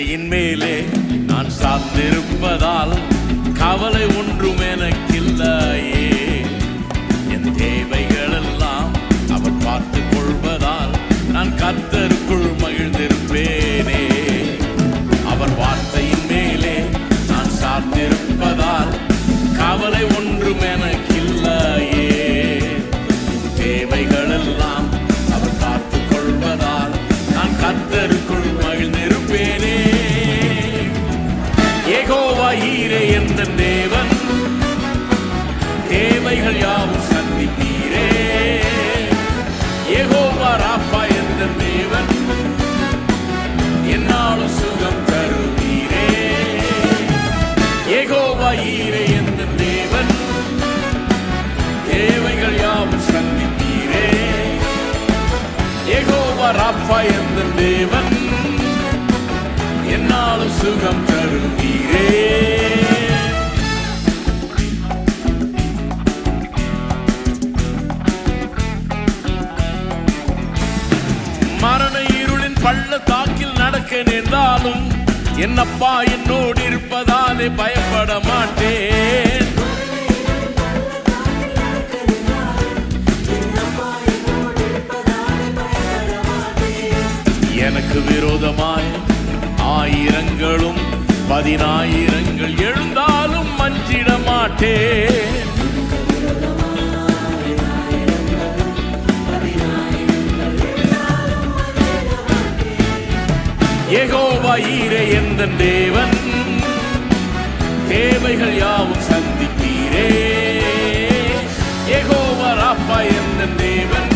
வார்த்தையின் மேலே நான் சார்ந்திருப்பதால் கவலை ஒன்றும் எனக்கில்லையே. என் தேவைகள் எல்லாம் அவர் பார்த்து கொள்வதால் நான் கர்த்தருக்குள் மகிழ்ந்திருப்பேனே. அவர் வார்த்தையின் மேலே நான் சார்ந்திருப்பதால் கவலை ஒன்றும் எனக்கில்லையே. தேவைகள் எல்லாம் அவர் பார்த்து கொள்வதால் நான் கர்த்தருக்குள் மகிழ்ந்திருப்பேனே. யெகோவா ஈரே என்ற தேவன் தேவைகள் யாவும் சந்திப்பீரே. யெகோவா ராப்பா என்ற தேவன் என்னாலும் சுகம் தருவீரே. யெகோவா ஈரே என்ற தேவன் தேவைகள் யாவும் சந்திப்பீரே. யெகோவா ராப்பா என்ற தேவன் என்னாலும் சுகம் தருவீரே. மரண இருளின் பள்ளத்தாக்கில் நடக்க நேர்ந்தாலும் என்னப்பா என்னோடு இருப்பதாலே பயப்பட மாட்டேன். எனக்கு விரோதமாய் ஆயிரங்களும் 10,000 எழுந்தாலும் மஞ்சிட மாட்டேன். யெகோவா ஈரே என்ற தேவன் தேவைகள் யாவும் சந்திப்பீரே. யெகோவா ராப்பா என்ற தேவன்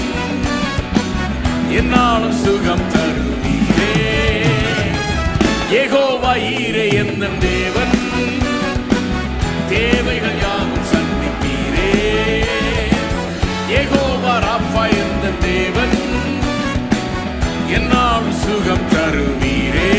என்னாலும் சுகம் தருவீரே. யெகோவா ஈரே என்ற தேவன் தேவைகள் யாவும் சந்திப்பீரே. யெகோவா ராப்பா என்ற தேவன் என்னாலும் சுகம் தருவீரே.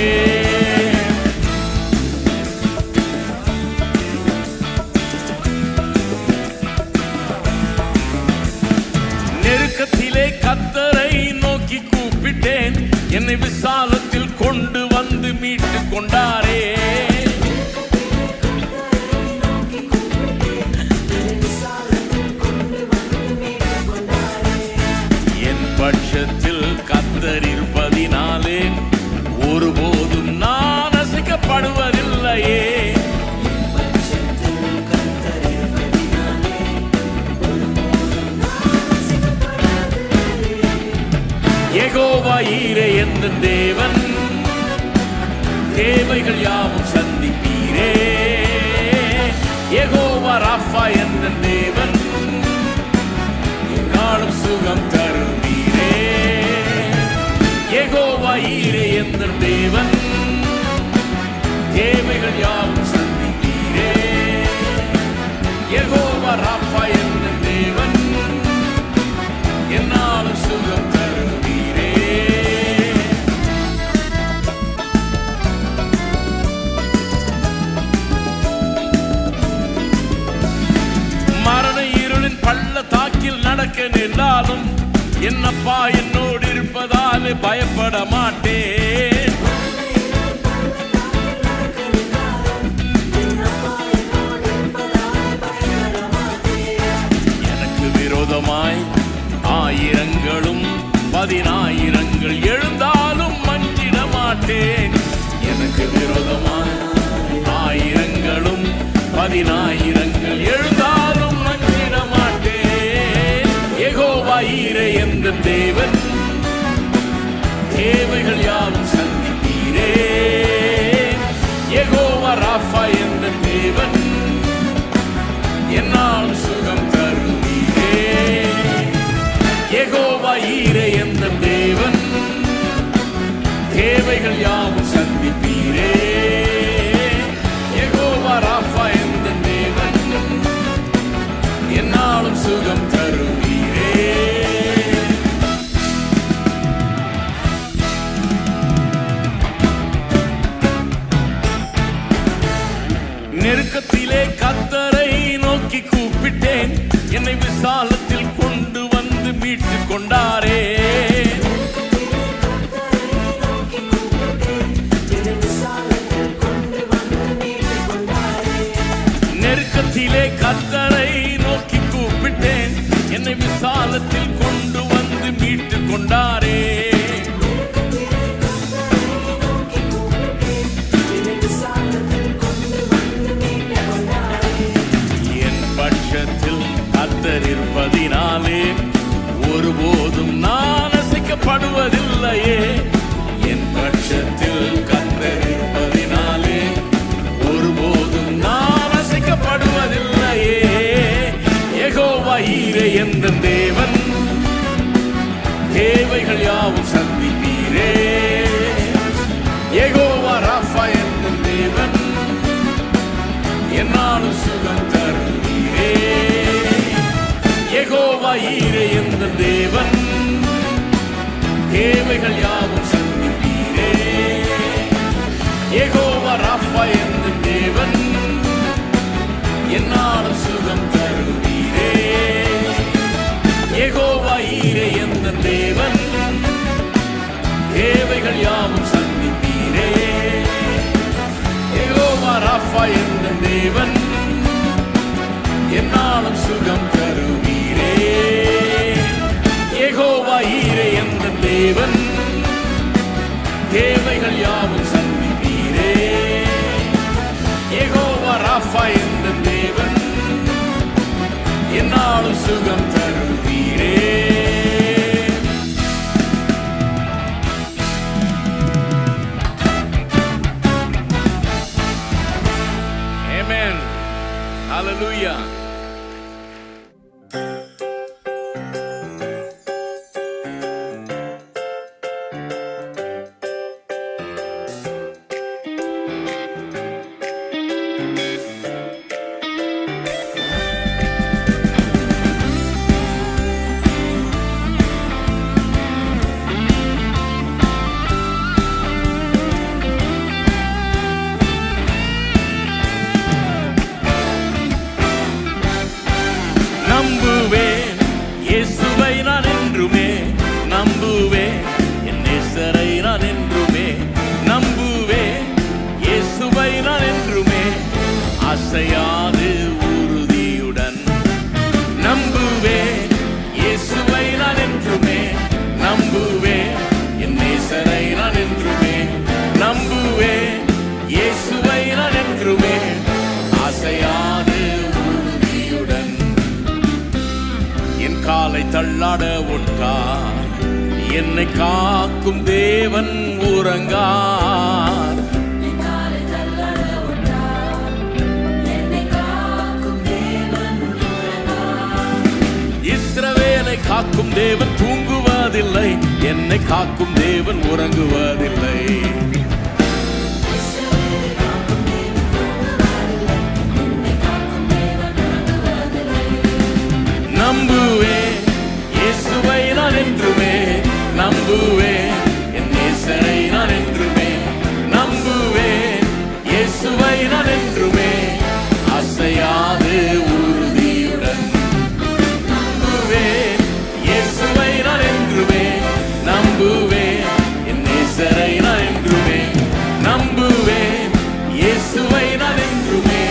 நெருக்கத்திலே கர்த்தரை நோக்கி கூப்பிட்டேன், என்னை விசாலத்தில் கொண்டு வந்து மீட்டு கொண்டாரே. என் பட்சத்தில் கர்த்தர் இருப்பதினாலே ஒருபோதும் நான் அசைக்கப்படுவதில்லையே. யெகோவா ஈரே என்ற தேவன் தேவைகள் யாவும் சந்திப்பீரே. யெகோவா ராப்பா என்ற தேவன் நாளும் சுகம் தருவீரே. யெகோவா ஈரே என்ற தேவன் தேவைகள் யாவும் சந்திப்பீரே. யெகோவா ராப்பா என்ற தேவன் என்னாலும் சுகம் தருவீரே. மரண இருளின் பள்ளத்தாக்கில் நடக்க நேர்ந்தாலும் என்னப்பா என்னோடு இருப்பதாலே பயப்பட மாட்டேன். எனக்கு விரோதமாய் ஆயிரங்களும் 10,000 எழுந்தாலும் மஞ்சிட மாட்டேன். எனக்கு விரோதமாய் ஆயிரங்களும் 10,000 எழுந்தாலும் மஞ்சிட மாட்டேன். யெகோவா ஈரே என்ற தேவன் தேவைகள் யாவும் சந்திப்பீரே. யெகோவா ராப்பா என்ற தேவன் என்னாலும் சுகம் தருவீரே. யெகோவா ஈரே என்ற தேவன் தேவைகள் யாவும் சந்திப்பீரே. யெகோவா ராப்பா என்ற தேவன் என்னாலும் சுகம் தருவீரே. நெருக்கத்திலே கர்த்தரை நோக்கி கூப்பிட்டேன், என்னை விசாலத்தில் கொண்டு வந்து மீட்டு கொண்டாரே. Sorry. கர்த்தரை நோக்கி கூப்பிட்டேன், என்னை விசாலத்தில் கொண்டு வந்து மீட்டு கொண்டாரே. என் பட்சத்தில் கர்த்தர் இருப்பதினாலே ஒருபோதும் நான் அசைக்கப்படுவதில்லையே. என் பட்சத்தில் கர்த்தர் இருப்பதினாலே ஒருபோதும் நான் அசைக்கப்படுவதில்லையே. யெகோவா ஈரே எந்தன் தேவன், தேவைகள் யாவும் சந்திப்பீரே. யெகோவா ராஃபா எந்தன் தேவன், என்னாலும் சுகம் தருவீரே. யெகோவா ஈரே எந்தன் தேவன், தேவைகள் யாவும் சந்திப்பீரே. யெகோவா ராஃபா எந்தன் தேவன், என்னாலும் சுகம் தருவீரே. யெகோவா ஈரே எந்தன் தேவன், தேவைகள் யாவும் சந்திப்பீரே. யெகோவா ராஃபா எந்தன் தேவன், என்னாலும் சுகம் தருவீரே. யெகோவா ஈரே எந்தன் தேவன், தேவைகள் யாவும் சந்திப்பீரே. யெகோவா ராஃபா எந்தன் தேவன், என்னாலும் சுகம் தருவீரே. Amen. Hallelujah. நம்புவேன் இயேசுவை நான் என்றுமே, நம்புவேன் என் நேசரை நான் என்றுமே, நம்புவேன் இயேசுவை நான் என்றுமே, அசையாது உறுதியுடன். நம்புவேன் இயேசுவை நான் என்றுமே, நம்புவேன் என் நேசரை நான் என்றுமே, நம்புவேன் இயேசுவை நான் என்றுமே, அசையாது உறுதியுடன். என் காலை தள்ளாட ஒட்டார், என்னை காக்கும் தேவன் உறங்கார். இஸ்ரவேலை காக்கும் தேவன் தூங்குவதில்லை, என்னை காக்கும் தேவன் உறங்குவதில்லை. நம்புவேன் இயேசுவை நான் என்றுமே, நம்புவேன் என் நேசரை நான் என்றுமே, நம்புவேன் இயேசுவை நான் என்றுமே, அசையாது உறுதியுடன். நம்புவேன் இயேசுவை நான் என்றுமே, நம்புவேன் என் நேசரை நான் என்றுமே, நம்புவேன் இயேசுவை நான் என்றுமே,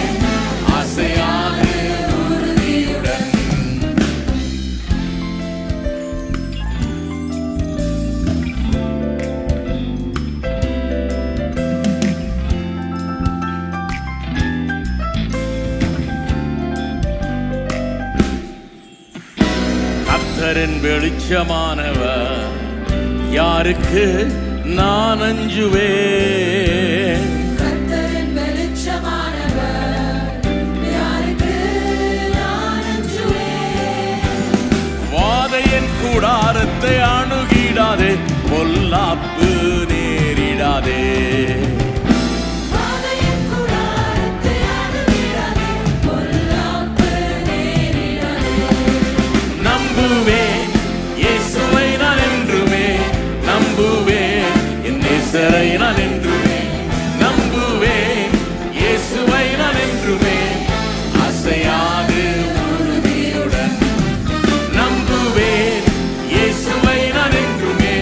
அசையாது உறுதியுடன். கர்த்தரின் வெளிச்சமானவர், யாருக்கு நான் அஞ்சுவேன். கர்த்தரின் வெளிச்சமானவர், யாருக்கு நான் அஞ்சுவேன். வாதையின் கூடாரத்தை அணுகிடாதே, பொல்லாப்பு நேரிடாதே. வாதையின் கூடாரத்தை அணுகிடாதே, பொல்லாப்பு நேரிடாதே. நம்புவேன் இயேசுவை நான் என்றுமே, நம்புவேன் என் நேசரை நான் என்றுமே, நம்புவேன் இயேசுவை நான் என்றுமே, அசையாது உறுதியுடன். நம்புவேன் இயேசுவை நான் என்றுமே,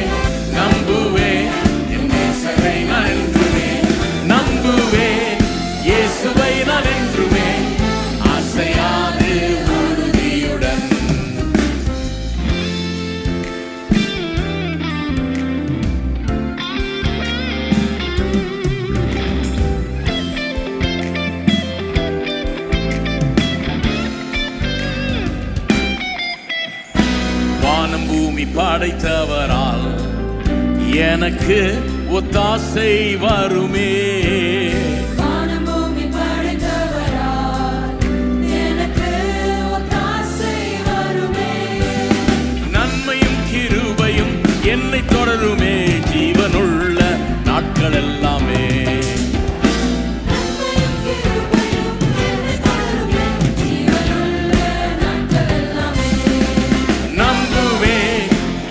நம்புவேன் என் நேசரை நான் என்றுமே, நம்புவேன் இயேசுவை நான் என்றுமே, அசையாது படைத்தவரால் எனக்கு ஒத்தாசை வருமே. வானம் பூமி படைத்தவரால் எனக்கு ஒத்தாசை வருமே. நன்மையும் கிருபையும் என்னை தொடருமே ஜீவனுள்ள நாட்கள் எல்லாமே. நன்மையும் கிருபையும் என்னை தொடருமே ஜீவனுள்ள நாட்கள் எல்லாமே. நம்புவேன்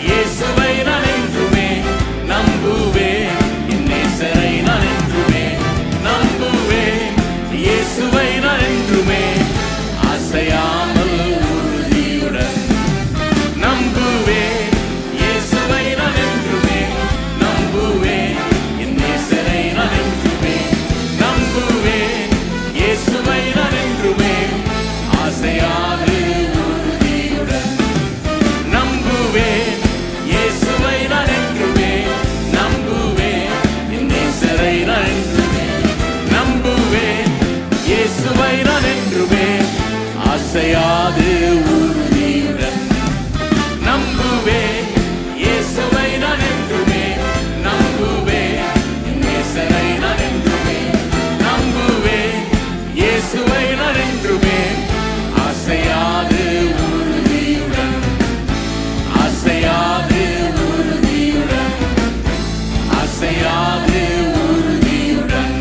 இயேசுவை நான் என்றுமே, நம்புவேன் என் நேசரை நான் என்றுமே, நம்புவேன் இயேசுவை நான் என்றுமே, அசையாமல் உறுதியுடன் நம்புவேன் இயேசுவை நான் என்றுமே, நம்புவேன் என் நேசரை நான் என்றுமே, நம்புவேன் இயேசுவை நான் என்றுமே, அசையாது உறுதியுடன் நம்புவேன் இயேசுவை நான் என்றுமே, நம்புவேன் என் நேசரை நான் என்றுமே, நம்புவேன் இயேசுவை நான் என்றுமே, அசையாது உறுதியுடன் நம்புவேன் இயேசுவை நான் என்றுமே, நம்புவேன் என் நேசரை நான் என்றுமே, நம்புவேன் இயேசுவை நான் என்றுமே, அசையாது உறுதியுடன் அசையாது உறுதியுடன் அசையாது உறுதியுடன்.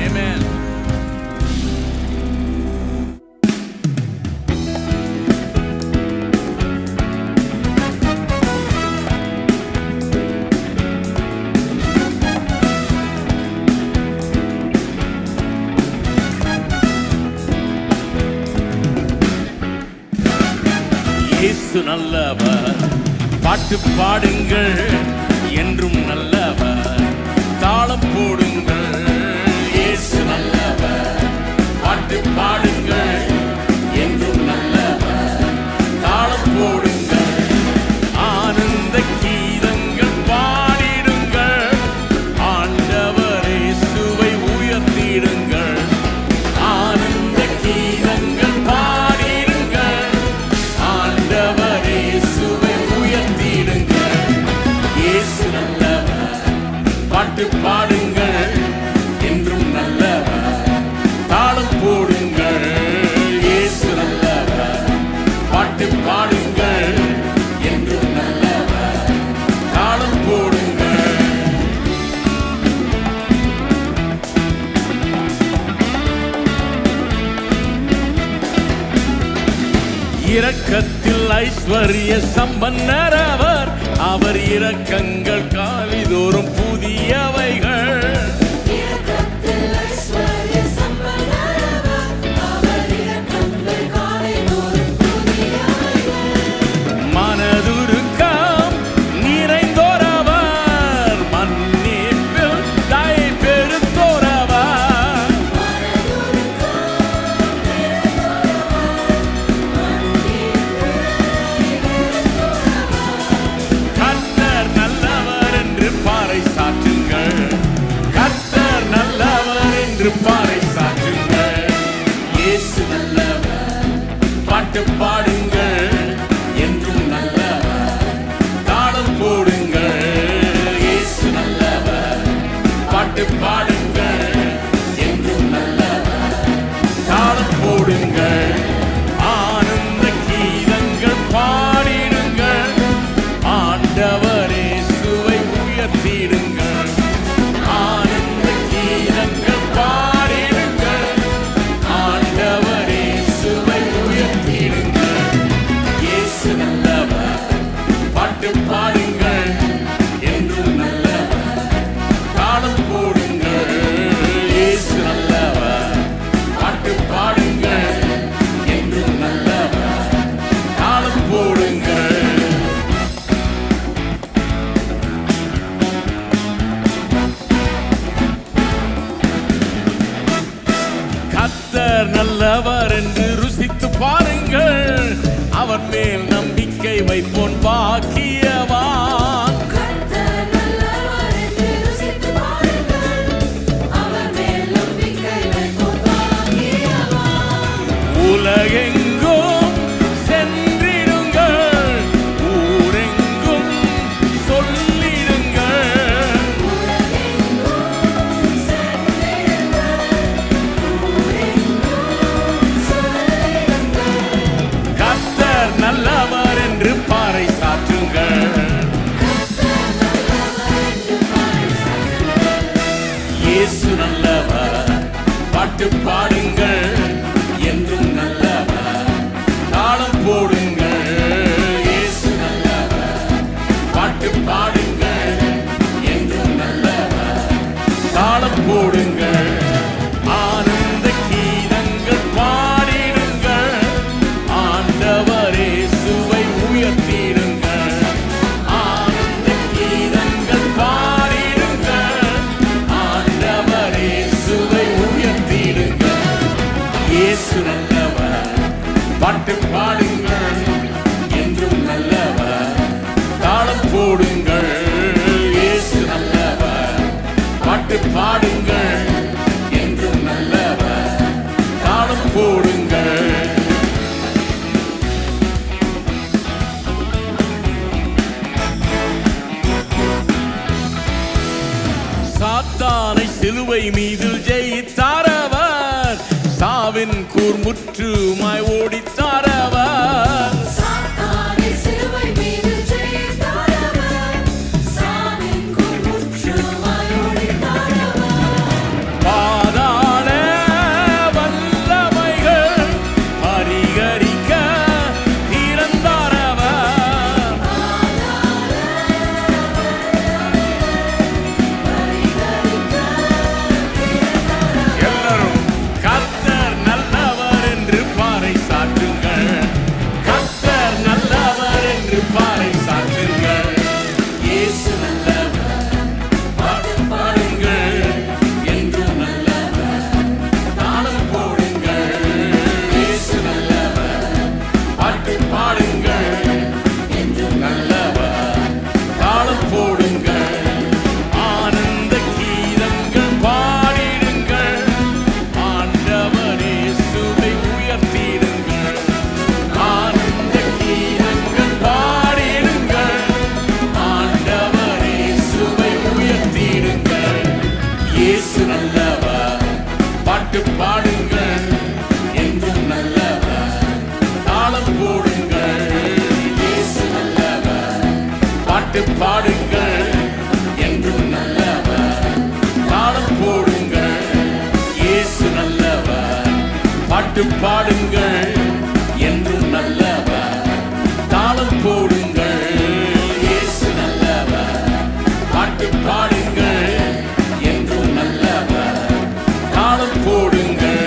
Amen. இயேசு நல்லவர், பாட்டு பாடுங்கள் என்றும் நல்லவர், தாளம் போடுங்கள். இயேசு நல்லவர், பாட்டு பாடுங்கள் என்றும் நல்லவர், தாளம் போடுங்கள். ஆனந்த கீதங்கள் பாடிடுங்கள், ஆண்டவர் இயேசுவை உயர்த்திடுங்கள். ஆனந்த கீதங்கள் பாடிடுங்கள், ஆண்டவர் இயேசுவை உயர்த்திடுங்கள். இயேசு நல்லவர், பாட்டு பாடுங்கள் என்றும் நல்லவர், தாளம் போடுங்கள். இயேசு நல்லவர், பாட்டு பாடுங்கள் என்றும் நல்லவர், தாளம் போடுங்கள். இரக்கத்தில் ஐஸ்வர்ய சம்பன்னர் அவர், அவர் இரக்கங்கள் காலிதோறும் புதியவைகள். இரக்கத்தில் ஐஸ்வர்ய சம்பன்னர் அவர், அவர் இரக்கங்கள் காலைதோறும் புதியவைகள். மனதுருக்கம் நிறைந்தோரவர், மன்னிப்பில் தயை பெருத்தோரவர். மனதுருக்கம் நிறைந்தோரவர், கர்த்தர் நல்லவர் என்று பாறை சாற்றுங்கள், கர்த்தர் நல்லவர் என்று பாறை சாற்றுங்கள். இயேசு நல்லவர், பாட்டு பாடுங்கள் என்றும் நல்லவர், தாளம் போடுங்கள். இயேசு நல்லவர், பாட்டு பாடுங்கள் என்றும் நல்லவர், தாளம் போடுங்கள். ஆனந்த கீதங்கள் பாடிடுங்கள், ஆண்டவர் இயேசுவை உயர்த்திடுங்கள். ஆனந்த கீதங்கள் பாடிடுங்கள், ஆண்டவர் இயேசுவை உயர்த்திடுங்கள். என்றும் நல்லவர். தாளம் போடுங்கள், இயேசு நல்லவர். பாட்டு பாடுங்கள், என்றும் நல்லவர். தாளம் போடுங்கள். சாத்தானை சிலுவை மீதில் ஜெயித்தாரவர், சாவின் கூர்முற்றுமாய் ஓடித்தாரவர். சாத்தானை சிலுவை மீது ஜெயித்தாரவர், சாவின் கூர்முற்றுமாய் ஓடித்தாரவர். பாதாள வல்லமைகள் பரிகரிக்க திறந்தாரவர். எல்லாரும் கர்த்தர் நல்லவர் என்று பாறை சாற்றுங்கள், கர்த்தர் நல்லவர் என்று பாறை சாற்றுங்கள். இயேசு நல்லவர், பாட்டு பாடுங்கள், என்றும் நல்லவர். தாளம் போடுங்கள், இயேசு நல்லவர். பாட்டு பாடுங்கள், என்றும் நல்லவர். தாளம் போடுங்கள். ஆனந்த கீதங்கள் பாடிடுங்கள், ஆண்டவர் இயேசுவை உயர்த்திடுங்கள். ஆனந்த கீதங்கள் பாடிடுங்கள், ஆண்டவர் இயேசுவை உயர்த்திடுங்கள். இயேசு நல்லவர், பாட்டு பாடுங்கள், என்றும் நல்லவர். தாளம் போடுங்கள், இயேசு நல்லவர். பாட்டு பாடுங்கள், என்றும் நல்லவர். தாளம் போடுங்கள், இயேசு நல்லவர். பாட்டு பாடுங்கள், என்றும் நல்லவர். தாளம் போடுங்கள், இயேசு நல்லவர். பாட்டு பாடுங்கள், என்றும் நல்லவர். தாளம் போடுங்கள்.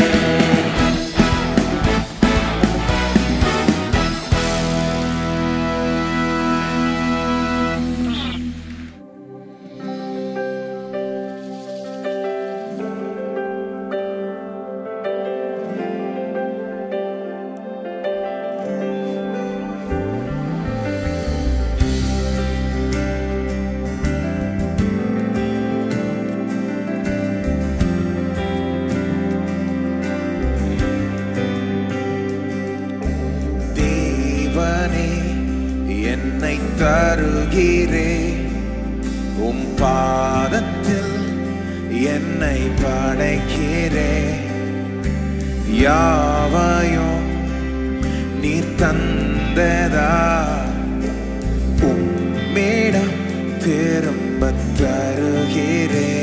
தேவனே என்னை தருகிறேன், உம் பாதத்தில் என்னை படைக்கிறேன். யாவையும் நீர் தந்ததா, உம்மிடம் திரும்பத் தருகிறேன்.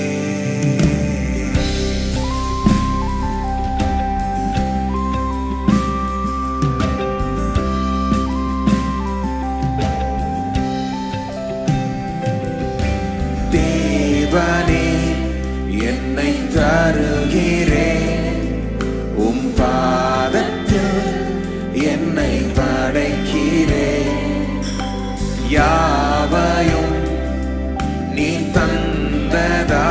தேவனே என்னை தருகிறேன், உம் பாதத்தில் என்னை படைக்கிறேன். யாவையும் நீ தந்ததா,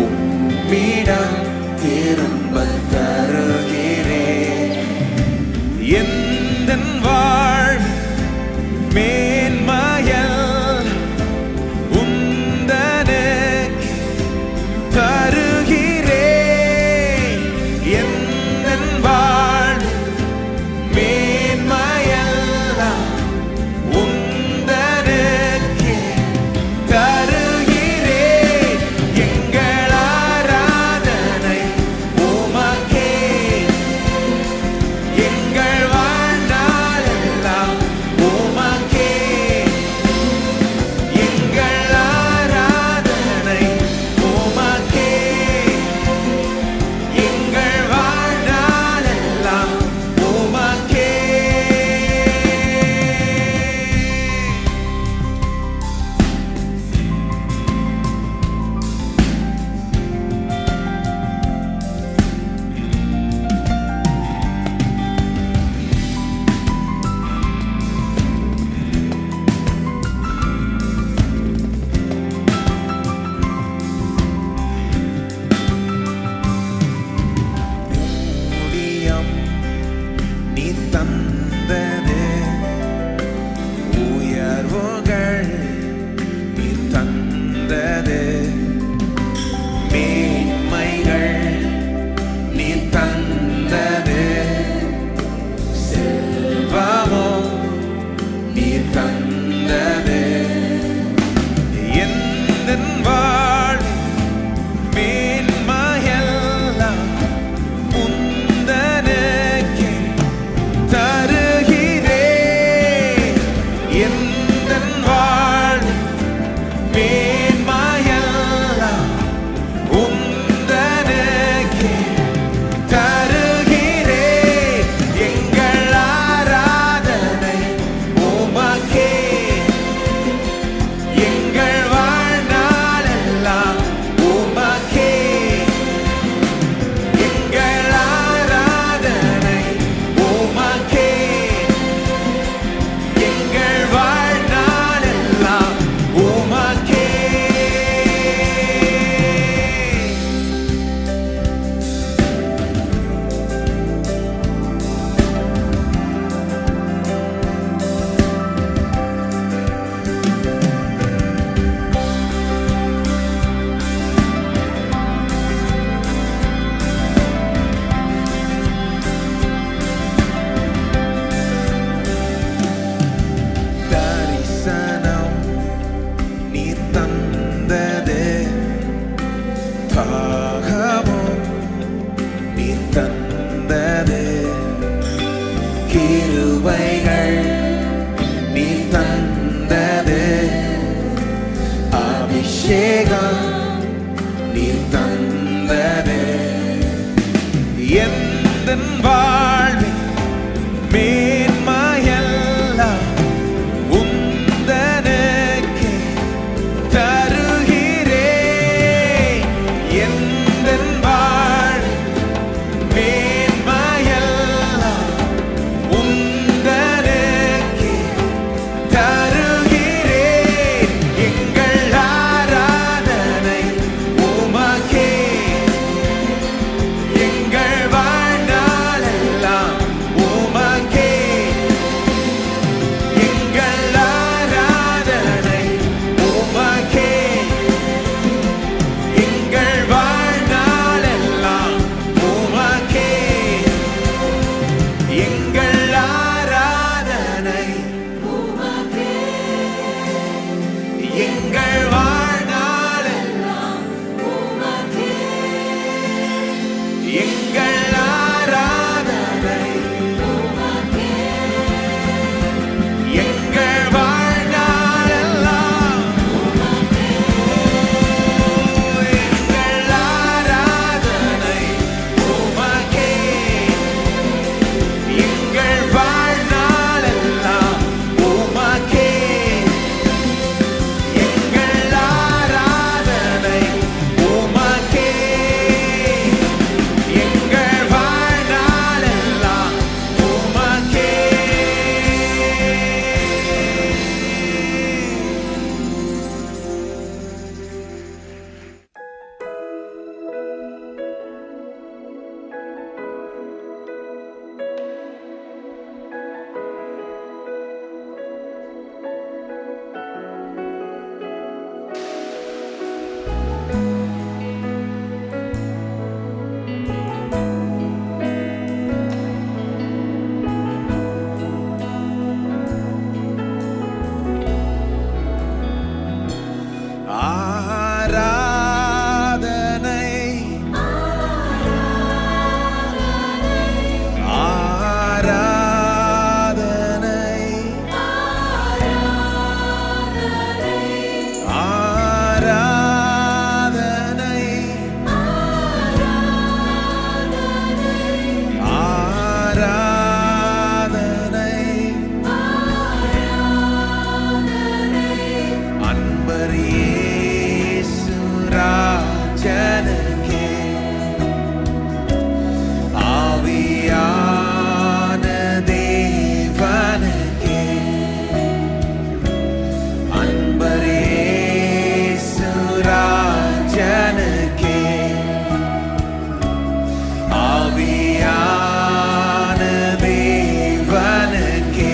உம்மிடம் திரும்பத் தருகிறேன். எந்தன் வாழ்வு மேன்மையல் உந்தனுக்கு தருகிறேன். எந்தன் வாழ்வு மேன்மையெல்லாம் உந்தனுக்கே தருகிறேன். எங்கள் ஆராதனை உமக்கே, எங்கள் வாழ்நாளெல்லாம் உமக்கே. கிருபைகள் நீ தந்தது அபிஷேகம் நீ தந்தது எந்தன் வாழ்வில் மேன்மையெல்லாம் உந்தனுக்கே தருகிறேன் எந்தன் வாழ்வில் மேன்மையெல்லாம் உந்தனுக்கே தருகிறேன் எங்கள் ஆராதனை உமக்கே எங்கள் வாழ்நாளெல்லாம் உமக்கே எங்கள் ஆராதனை உமக்கே எங்கள் வாழ்நாளெல்லாம் உமக்கே எங்கள் ஆராதனை எங்கள் வாழ்நாளெல்லாம் எங்கள் ஆராதனை எங்கள் வாழ்நாளெல்லாம் எங்கள் ஆராதனை உமக்கே எங்கள் வாழ்நாளெல்லாம் உமக்கே எங்கள் ஆராதனை உமக்கே எங்கள் வாழ்நாளெல்லாம் உமக்கே ஆராதனை ஆராதனை ஆராதனை ஆராதனை அன்பரேசுராஜனுக்கே ஆவியான தேவனுக்கே அன்பரேசுராஜனுக்கே ஆவியான தேவனுக்கே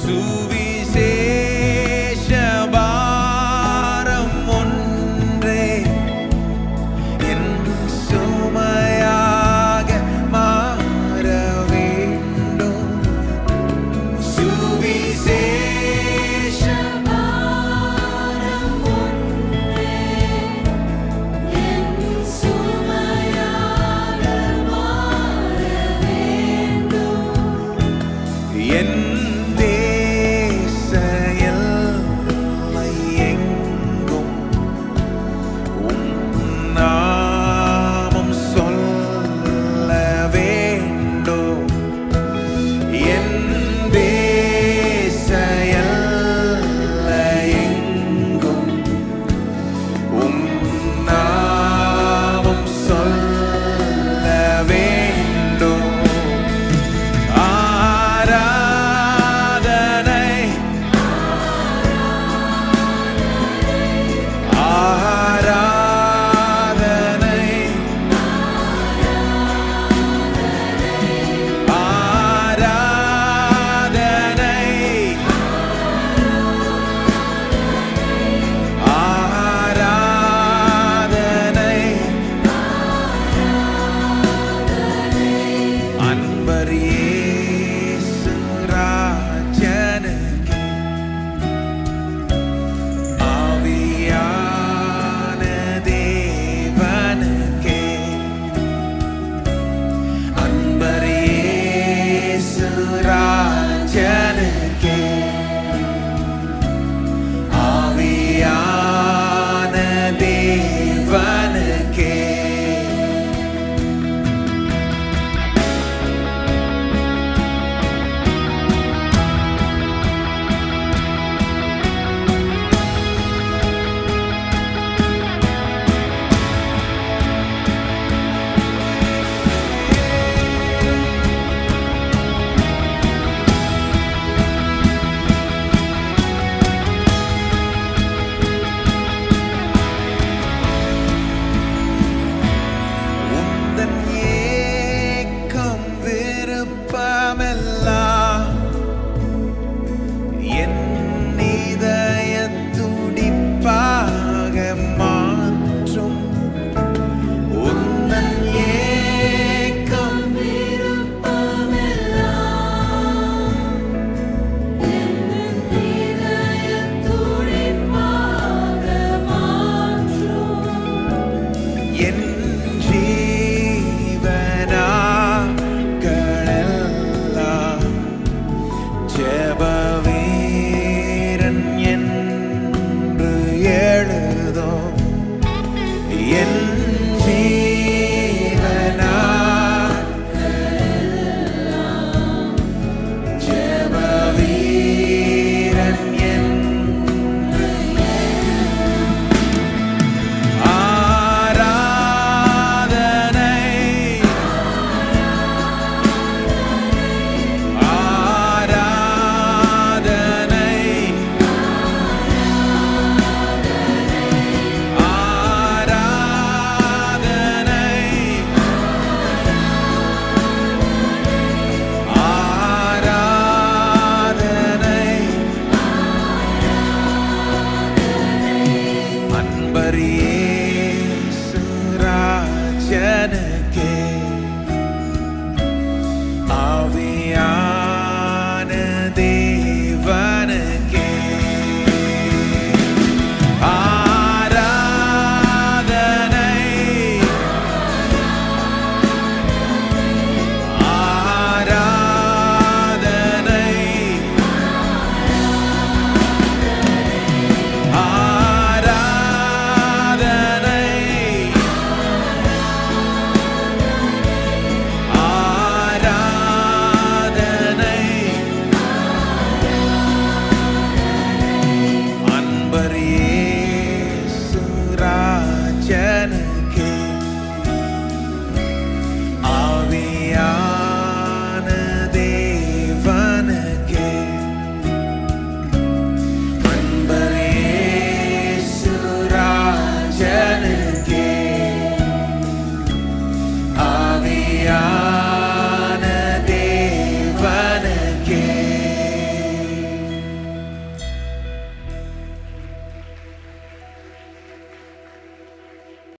சுவிசேஷ பாரம் ஒன்றே என் சுமையாக மாற வேண்டும் சுவிசேஷ பாரம் ஒன்றே என் சுமையாக மாற வேண்டும் என் தேச எல்லை எங்கும் உம் நாமம் சொல்ல வேண்டும் என் தேச எல்லை எங்கும் உம் நாமம் சொல்ல வேண்டும் ஆராதனை ஆராதனை ஆராதனை ஆராதனை அன்பரேசுராஜனுக்கே ஆவியான தேவனுக்கே அன்பரேசுராஜனுக்கே விருப்பமெல்லாம்